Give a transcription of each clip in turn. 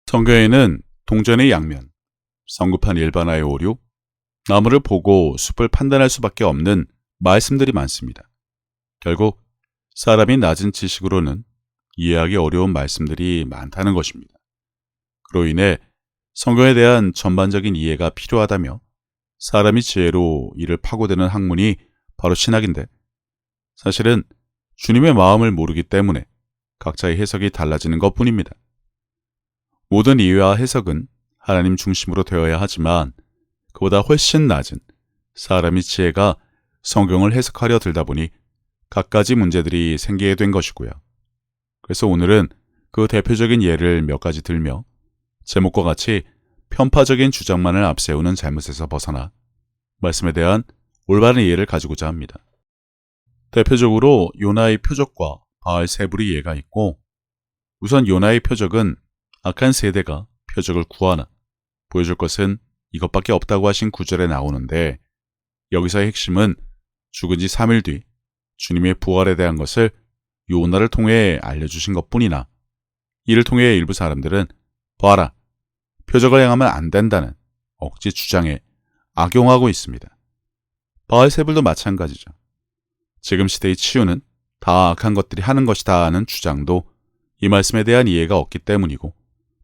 성경에는 동전의 양면, 성급한 일반화의 오류, 나무를 보고 숲을 판단할 수밖에 없는 말씀들이 많습니다. 결국 사람이 낮은 지식으로는 이해하기 어려운 말씀들이 많다는 것입니다. 그로 인해 성경에 대한 전반적인 이해가 필요하다며 사람이 지혜로 이를 파고드는 학문이 바로 신학인데, 사실은 주님의 마음을 모르기 때문에 각자의 해석이 달라지는 것뿐입니다. 모든 이해와 해석은 하나님 중심으로 되어야 하지만 그보다 훨씬 낮은 사람의 지혜가 성경을 해석하려 들다 보니 갖가지 문제들이 생기게 된 것이고요. 그래서 오늘은 그 대표적인 예를 몇 가지 들며 제목과 같이 편파적인 주장만을 앞세우는 잘못에서 벗어나 말씀에 대한 올바른 이해를 가지고자 합니다. 대표적으로 요나의 표적과 바알세불의 예가 있고, 우선 요나의 표적은 악한 세대가 표적을 구하나 보여줄 것은 이것밖에 없다고 하신 구절에 나오는데, 여기서의 핵심은 죽은 지 3일 뒤 주님의 부활에 대한 것을 요나를 통해 알려주신 것뿐이나, 이를 통해 일부 사람들은 봐라, 표적을 행하면 안 된다는 억지 주장에 악용하고 있습니다. 바알세불도 마찬가지죠. 지금 시대의 치유는 다 악한 것들이 하는 것이다 하는 주장도 이 말씀에 대한 이해가 없기 때문이고,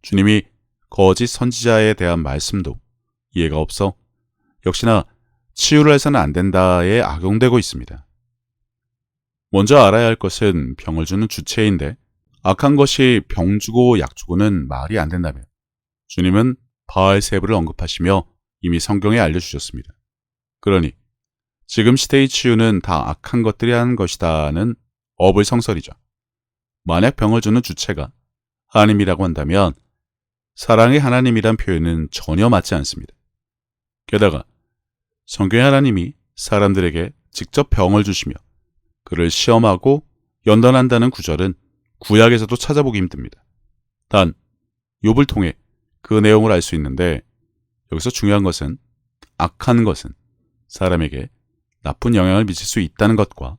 주님이 거짓 선지자에 대한 말씀도 이해가 없어 역시나 치유를 해서는 안 된다에 악용되고 있습니다. 먼저 알아야 할 것은 병을 주는 주체인데, 악한 것이 병 주고 약 주고는 말이 안 된다며 주님은 바알세불을 언급하시며 이미 성경에 알려주셨습니다. 그러니 지금 시대의 치유는 다 악한 것들이 하는 것이다는 어불성설이죠. 만약 병을 주는 주체가 하나님이라고 한다면 사랑의 하나님이란 표현은 전혀 맞지 않습니다. 게다가 성경의 하나님이 사람들에게 직접 병을 주시며 그를 시험하고 연단한다는 구절은 구약에서도 찾아보기 힘듭니다. 단 욥을 통해 그 내용을 알 수 있는데, 여기서 중요한 것은 악한 것은 사람에게 나쁜 영향을 미칠 수 있다는 것과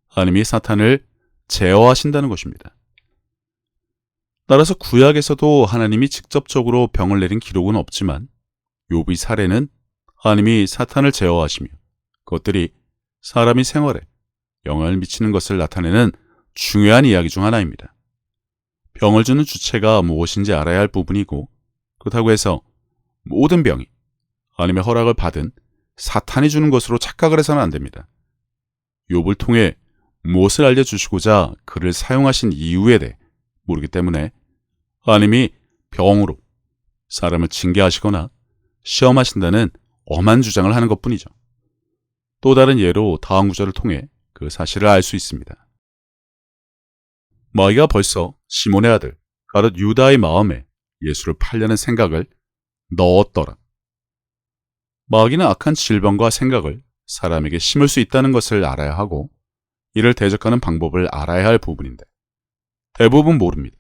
하나님이 사탄을 제어하신다는 것입니다. 따라서 구약에서도 하나님이 직접적으로 병을 내린 기록은 없지만 욥의 사례는 하나님이 사탄을 제어하시며 그것들이 사람의 생활에 영향을 미치는 것을 나타내는 중요한 이야기 중 하나입니다. 병을 주는 주체가 무엇인지 알아야 할 부분이고, 그렇다고 해서 모든 병이 하나님의 허락을 받은 사탄이 주는 것으로 착각을 해서는 안 됩니다. 욥을 통해 무엇을 알려주시고자 그를 사용하신 이유에 대해 모르기 때문에 하나님이 병으로 사람을 징계하시거나 시험하신다는 엄한 주장을 하는 것뿐이죠. 또 다른 예로 다음 구절을 통해 그 사실을 알 수 있습니다. 마귀가 벌써 시몬의 아들 가룟 유다의 마음에 예수를 팔려는 생각을 넣었더라. 마귀는 악한 질병과 생각을 사람에게 심을 수 있다는 것을 알아야 하고, 이를 대적하는 방법을 알아야 할 부분인데 대부분 모릅니다.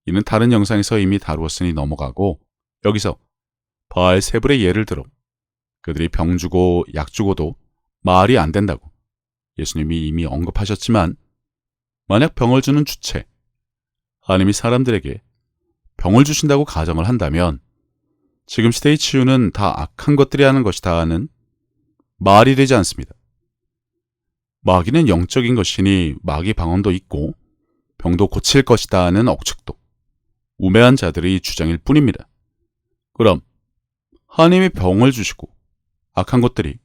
이는 다른 영상에서 이미 다루었으니 넘어가고, 여기서 바알세불의 예를 들어 그들이 병 주고 약 주고도 말이 안 된다고 예수님이 이미 언급하셨지만, 만약 병을 주는 주체, 하나님이 사람들에게 병을 주신다고 가정을 한다면 지금 시대의 치유는 다 악한 것들이 하는 것이다 하는 말이 되지 않습니다. 마귀는 영적인 것이니 마귀 방언도 있고 병도 고칠 것이다 하는 억측도 우매한 자들의 주장일 뿐입니다. 그럼 하나님이 병을 주시고 악한 것들이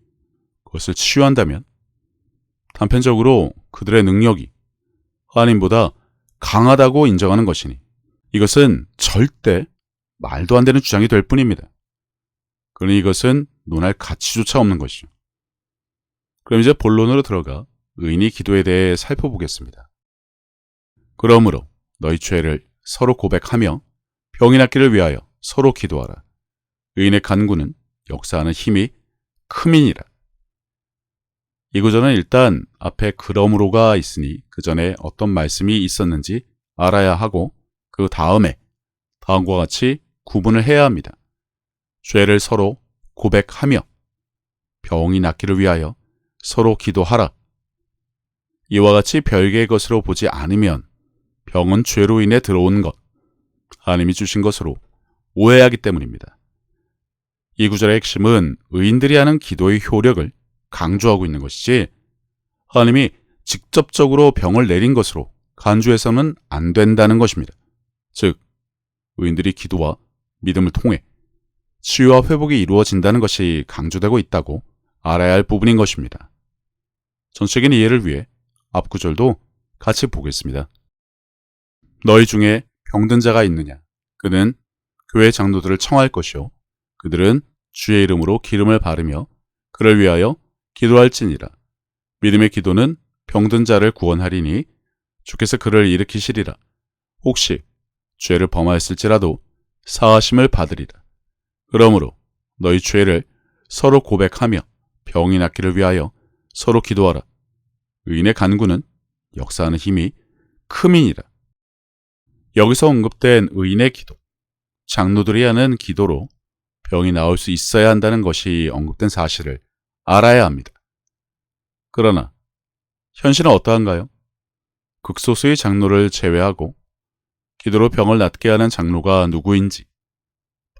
그것을 치유한다면 단편적으로 그들의 능력이 하나님보다 강하다고 인정하는 것이니 이것은 절대 말도 안 되는 주장이 될 뿐입니다. 그러니 이것은 논할 가치조차 없는 것이죠. 그럼 이제 본론으로 들어가 의인의 기도에 대해 살펴보겠습니다. 그러므로 너희 죄를 서로 고백하며 병이 낫기를 위하여 서로 기도하라. 의인의 간구는 역사하는 힘이 크민이라. 이 구절은 일단 앞에 그러므로가 있으니 그 전에 어떤 말씀이 있었는지 알아야 하고, 그 다음에 다음과 같이 구분을 해야 합니다. 죄를 서로 고백하며 병이 낫기를 위하여 서로 기도하라. 이와 같이 별개의 것으로 보지 않으면 병은 죄로 인해 들어온 것, 하나님이 주신 것으로 오해하기 때문입니다. 이 구절의 핵심은 의인들이 하는 기도의 효력을 강조하고 있는 것이지 하나님이 직접적으로 병을 내린 것으로 간주해서는 안 된다는 것입니다. 즉, 의인들이 기도와 믿음을 통해 치유와 회복이 이루어진다는 것이 강조되고 있다고 알아야 할 부분인 것입니다. 전체적인 이해를 위해 앞 구절도 같이 보겠습니다. 너희 중에 병든 자가 있느냐? 그는 교회 장로들을 청할 것이요 그들은 주의 이름으로 기름을 바르며 그를 위하여 기도할지니라. 믿음의 기도는 병든 자를 구원하리니 주께서 그를 일으키시리라. 혹시 죄를 범하였을지라도 사하심을 받으리라. 그러므로 너희 죄를 서로 고백하며 병이 낫기를 위하여 서로 기도하라. 의인의 간구는 역사하는 힘이 크민이라. 여기서 언급된 의인의 기도, 장로들이 하는 기도로 병이 나을 수 있어야 한다는 것이 언급된 사실을 알아야 합니다. 그러나 현실은 어떠한가요? 극소수의 장로를 제외하고 기도로 병을 낫게 하는 장로가 누구인지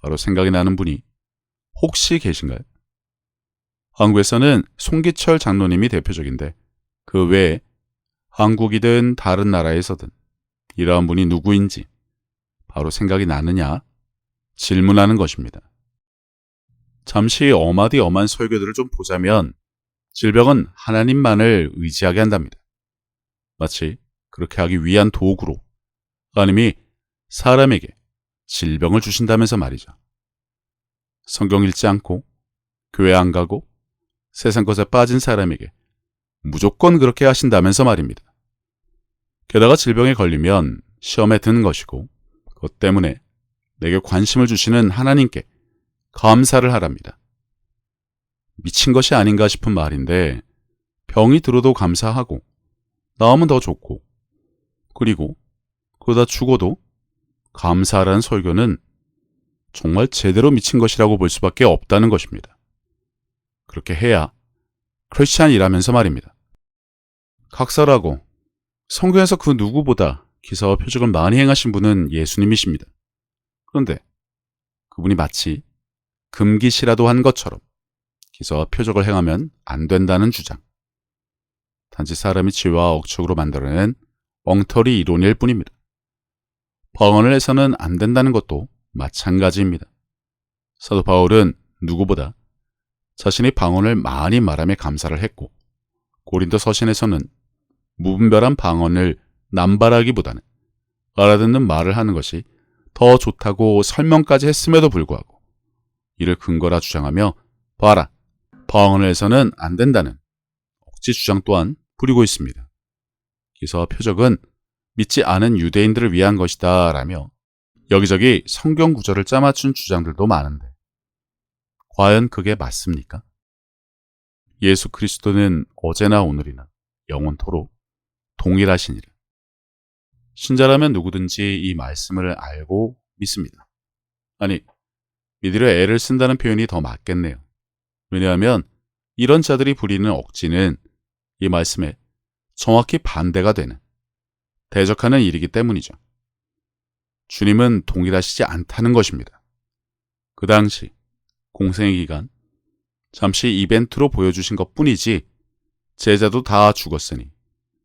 바로 생각이 나는 분이 혹시 계신가요? 한국에서는 송기철 장로님이 대표적인데 그 외에 한국이든 다른 나라에서든 이러한 분이 누구인지 바로 생각이 나느냐 질문하는 것입니다. 잠시 어마디 엄한 설교들을 좀 보자면 질병은 하나님만을 의지하게 한답니다. 마치 그렇게 하기 위한 도구로 하나님이 사람에게 질병을 주신다면서 말이죠. 성경 읽지 않고 교회 안 가고 세상 것에 빠진 사람에게 무조건 그렇게 하신다면서 말입니다. 게다가 질병에 걸리면 시험에 드는 것이고 그것 때문에 내게 관심을 주시는 하나님께 감사를 하랍니다. 미친 것이 아닌가 싶은 말인데 병이 들어도 감사하고 나으면 더 좋고 그리고 그러다 죽어도 감사하라는 설교는 정말 제대로 미친 것이라고 볼 수밖에 없다는 것입니다. 그렇게 해야 크리스찬이라면서 말입니다. 각설하고 성경에서 그 누구보다 기사와 표적을 많이 행하신 분은 예수님이십니다. 그런데 그분이 마치 금기시라도 한 것처럼 기사와 표적을 행하면 안 된다는 주장. 단지 사람이 지혜와 억측으로 만들어낸 엉터리 이론일 뿐입니다. 방언을 해서는 안 된다는 것도 마찬가지입니다. 사도 바울은 누구보다 자신이 방언을 많이 말하며 감사를 했고 고린도 서신에서는 무분별한 방언을 남발하기보다는 알아듣는 말을 하는 것이 더 좋다고 설명까지 했음에도 불구하고 이를 근거라 주장하며 봐라, 방언을 해서는 안 된다는 억지 주장 또한 부리고 있습니다. 기사와 표적은 믿지 않은 유대인들을 위한 것이다 라며 여기저기 성경 구절을 짜맞춘 주장들도 많은데 과연 그게 맞습니까? 예수 그리스도는 어제나 오늘이나 영원토록 동일하시니라. 신자라면 누구든지 이 말씀을 알고 믿습니다. 아니, 믿으려 애를 쓴다는 표현이 더 맞겠네요. 왜냐하면 이런 자들이 부리는 억지는 이 말씀에 정확히 반대가 되는 대적하는 일이기 때문이죠. 주님은 동일하시지 않다는 것입니다. 그 당시 공생의 기간 잠시 이벤트로 보여주신 것뿐이지 제자도 다 죽었으니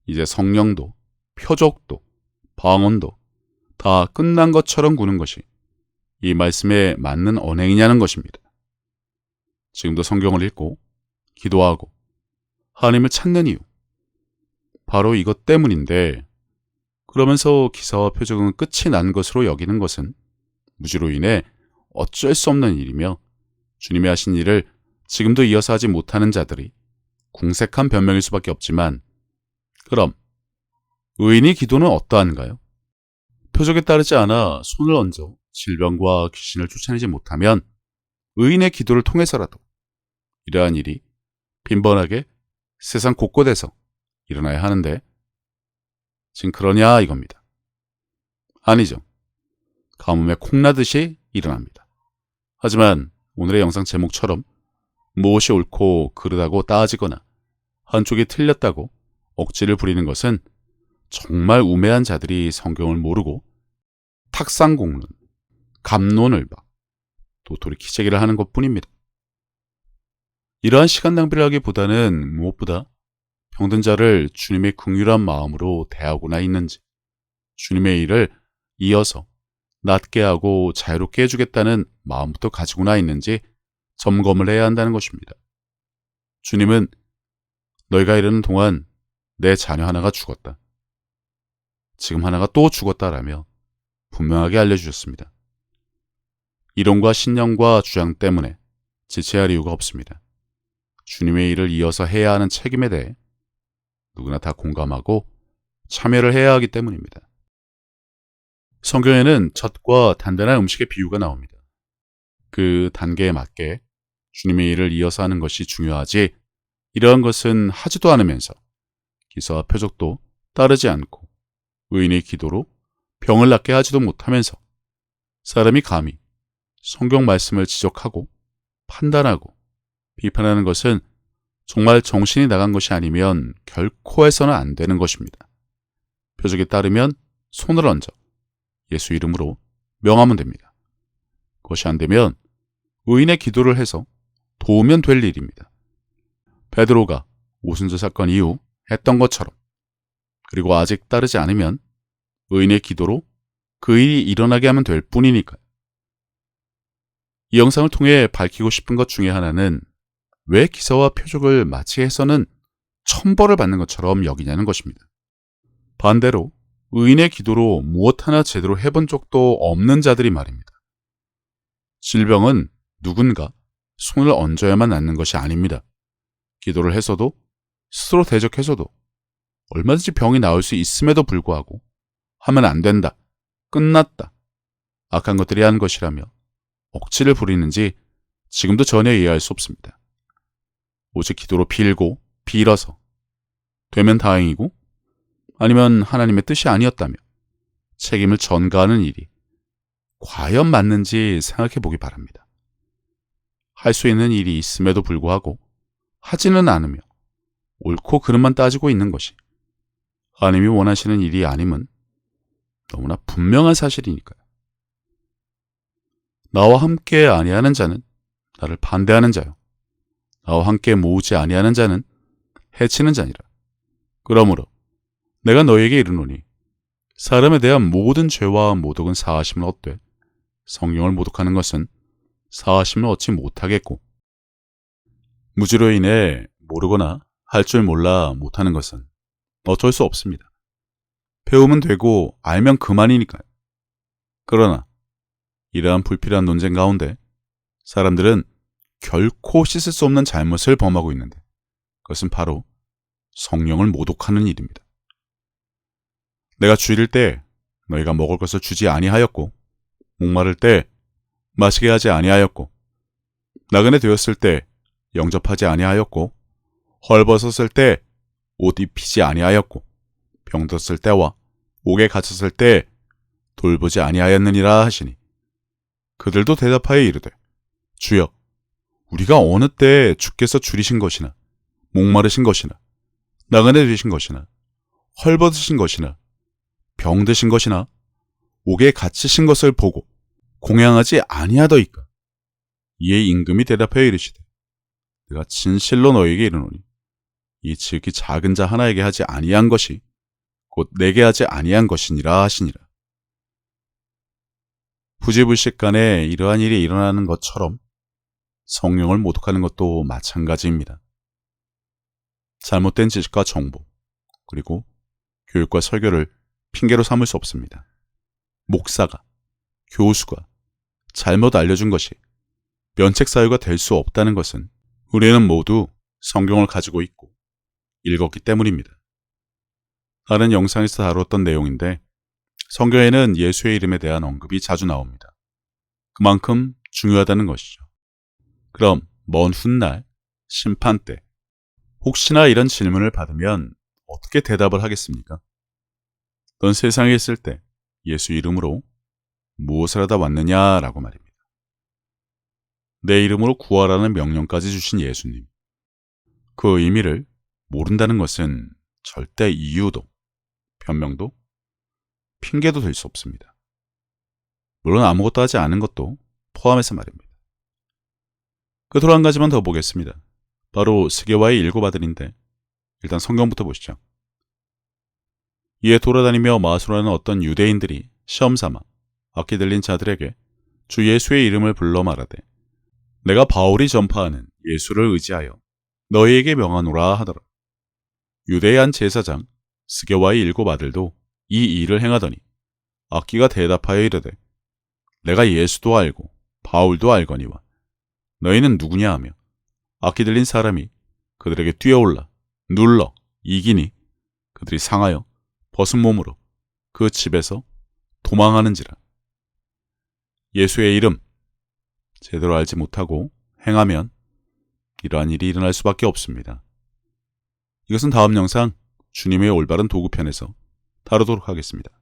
이제 성령도 표적도 방언도 다 끝난 것처럼 구는 것이 이 말씀에 맞는 언행이냐는 것입니다. 지금도 성경을 읽고 기도하고 하나님을 찾는 이유 바로 이것 때문인데 그러면서 기사와 표적은 끝이 난 것으로 여기는 것은 무지로 인해 어쩔 수 없는 일이며 주님이 하신 일을 지금도 이어서 하지 못하는 자들이 궁색한 변명일 수밖에 없지만 그럼 의인의 기도는 어떠한가요? 표적에 따르지 않아 손을 얹어 질병과 귀신을 쫓아내지 못하면 의인의 기도를 통해서라도 이러한 일이 빈번하게 세상 곳곳에서 일어나야 하는데 지금 그러냐 이겁니다. 아니죠. 가뭄에 콩나듯이 일어납니다. 하지만 오늘의 영상 제목처럼 무엇이 옳고 그르다고 따지거나 한쪽이 틀렸다고 억지를 부리는 것은 정말 우매한 자들이 성경을 모르고 탁상공론, 갑론을박, 도토리 키재기를 하는 것뿐입니다. 이러한 시간 낭비를 하기보다는 무엇보다 병든 자를 주님의 긍휼한 마음으로 대하고나 있는지, 주님의 일을 이어서 낫게 하고 자유롭게 해주겠다는 마음부터 가지고나 있는지 점검을 해야 한다는 것입니다. 주님은 너희가 이르는 동안 내 자녀 하나가 죽었다, 지금 하나가 또 죽었다라며 분명하게 알려주셨습니다. 이론과 신념과 주장 때문에 지체할 이유가 없습니다. 주님의 일을 이어서 해야 하는 책임에 대해 누구나 다 공감하고 참여를 해야 하기 때문입니다. 성경에는 젖과 단단한 음식의 비유가 나옵니다. 그 단계에 맞게 주님의 일을 이어서 하는 것이 중요하지, 이러한 것은 하지도 않으면서 기사와 표적도 따르지 않고 의인의 기도로 병을 낫게 하지도 못하면서 사람이 감히 성경 말씀을 지적하고 판단하고 비판하는 것은 정말 정신이 나간 것이 아니면 결코 해서는 안 되는 것입니다. 표적에 따르면 손을 얹어 예수 이름으로 명하면 됩니다. 그것이 안 되면 의인의 기도를 해서 도우면 될 일입니다. 베드로가 오순절 사건 이후 했던 것처럼, 그리고 아직 따르지 않으면 의인의 기도로 그 일이 일어나게 하면 될 뿐이니까요. 이 영상을 통해 밝히고 싶은 것 중에 하나는 왜 기사와 표적을 마치 해서는 천벌을 받는 것처럼 여기냐는 것입니다. 반대로 의인의 기도로 무엇 하나 제대로 해본 적도 없는 자들이 말입니다. 질병은 누군가 손을 얹어야만 낫는 것이 아닙니다. 기도를 해서도 스스로 대적해서도 얼마든지 병이 나을 수 있음에도 불구하고 하면 안 된다, 끝났다, 악한 것들이 한 것이라며 억지를 부리는지 지금도 전혀 이해할 수 없습니다. 오직 기도로 빌고 빌어서 되면 다행이고, 아니면 하나님의 뜻이 아니었다며 책임을 전가하는 일이 과연 맞는지 생각해 보기 바랍니다. 할 수 있는 일이 있음에도 불구하고 하지는 않으며 옳고 그름만 따지고 있는 것이 하나님이 원하시는 일이 아님은 너무나 분명한 사실이니까요. 나와 함께 아니하는 자는 나를 반대하는 자요, 나와 함께 모으지 아니하는 자는 해치는 자니라. 그러므로 내가 너희에게 이르노니 사람에 대한 모든 죄와 모독은 사하심을 얻되 성령을 모독하는 것은 사하심을 얻지 못하겠고, 무지로 인해 모르거나 할 줄 몰라 못하는 것은 어쩔 수 없습니다. 배우면 되고 알면 그만이니까요. 그러나 이러한 불필요한 논쟁 가운데 사람들은 결코 씻을 수 없는 잘못을 범하고 있는데, 그것은 바로 성령을 모독하는 일입니다. 내가 주일일 때 너희가 먹을 것을 주지 아니하였고, 목마를 때 마시게 하지 아니하였고, 나그네 되었을 때 영접하지 아니하였고, 헐벗었을 때 옷 입히지 아니하였고, 병들었을 때와 옥에 갇혔을 때 돌보지 아니하였느니라 하시니, 그들도 대답하여 이르되 주여, 우리가 어느 때 주께서 줄이신 것이나 목마르신 것이나 나그네 되신 것이나 헐벗으신 것이나 병드신 것이나 옥에 갇히신 것을 보고 공양하지 아니하더이까. 이에 임금이 대답하여 이르시되 내가 진실로 너희에게 이르노니 이 지극히 작은 자 하나에게 하지 아니한 것이 곧 내게 하지 아니한 것이니라 하시니라. 부지불식간에 이러한 일이 일어나는 것처럼 성령을 모독하는 것도 마찬가지입니다. 잘못된 지식과 정보, 그리고 교육과 설교를 핑계로 삼을 수 없습니다. 목사가, 교수가 잘못 알려준 것이 면책사유가 될 수 없다는 것은 우리는 모두 성경을 가지고 있고 읽었기 때문입니다. 다른 영상에서 다뤘던 내용인데, 성경에는 예수의 이름에 대한 언급이 자주 나옵니다. 그만큼 중요하다는 것이죠. 그럼 먼 훗날 심판 때 혹시나 이런 질문을 받으면 어떻게 대답을 하겠습니까? 넌 세상에 있을 때 예수 이름으로 무엇을 하다 왔느냐라고 말입니다. 내 이름으로 구하라는 명령까지 주신 예수님. 그 의미를 모른다는 것은 절대 이유도 변명도 핑계도 될 수 없습니다. 물론 아무것도 하지 않은 것도 포함해서 말입니다. 끝으로 한 가지만 더 보겠습니다. 바로 스게와의 7 아들인데 일단 성경부터 보시죠. 이에 돌아다니며 마술하는 어떤 유대인들이 시험삼아 악기 들린 자들에게 주 예수의 이름을 불러 말하되 내가 바울이 전파하는 예수를 의지하여 너희에게 명하노라 하더라. 유대의 한 제사장 스게와의 7 아들도 이 일을 행하더니 악기가 대답하여 이르되 내가 예수도 알고 바울도 알거니와 너희는 누구냐 하며 악기 들린 사람이 그들에게 뛰어올라 눌러 이기니 그들이 상하여 벗은 몸으로 그 집에서 도망하는지라. 예수의 이름 제대로 알지 못하고 행하면 이러한 일이 일어날 수밖에 없습니다. 이것은 다음 영상 주님의 올바른 도구편에서 다루도록 하겠습니다.